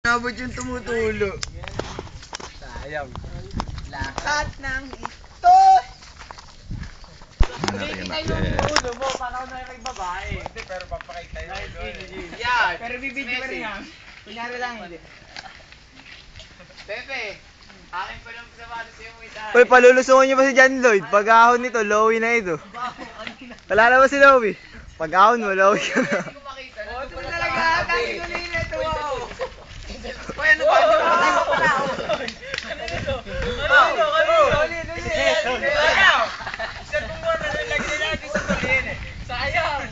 Nabot yung tumutulo. Sayang. Lahat ng ito. Hindi tayo yung ulo mo, para ako na yung babae. Hindi, pero papakita yung ulo. Yan. Pero bibidyo pa rin yan. Kunyari lang hindi. Pepe, akin pa lang sabatos yung itahan. Uy, palulusungan niyo ba si John Lloyd? Pag-ahon nito, lowy na ito. Wala na ba si Lowy? Pag-ahon mo, lowy ka na. Hindi ko makita. Oh, ito na talaga. Dami ko na yun ito. Uy, ano ba? Ano ba? Ano ito? Ano ito? Sayang! Cellphone mo na nalagay natin sa tulihin eh. Sayang!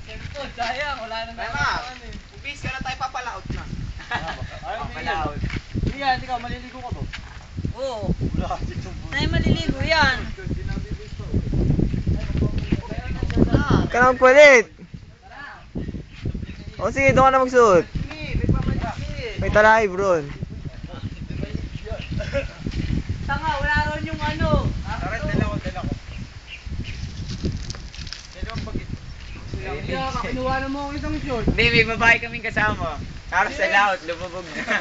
Cellphone, sayang. Wala nang gano'n eh. Ubis ka na tayo papalaot na. Papalaot. Yan, ikaw, maliligo ka ba? Oo. Tayo maliligo yan. Ka na magpalit. O sige, doon ka na magsuot. May talay, bro. Tanga, wala ron yung ano. Tara, dala ko. Dalawang bagit. Kinuha na mo isang short. Hindi, may babae kaming kasama. Para sa laot, lumubog na.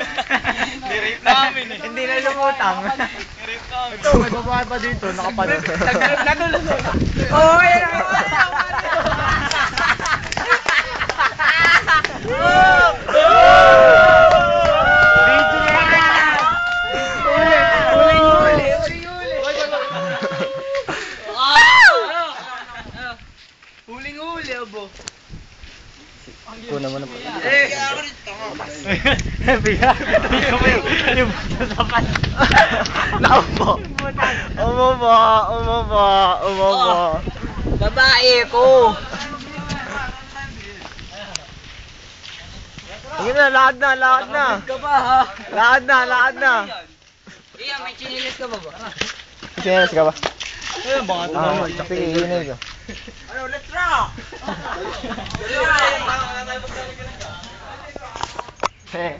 Nirip namin eh. Hindi na lumutang. Nirip namin. Ito, may babae pa dito, nakapanood. Nagulusot. Oo, yan ang Huling-huli, abo. Kuna mo na po. Naupo. Umaba. Babae ko. Sige na, lakad na. Ka ba ha? Lakad na. Iya, may chinilis ka ba ba? Sinelas ka ba? Ayun, baka Sige, yun na ito. Ano, let's rock! Eh.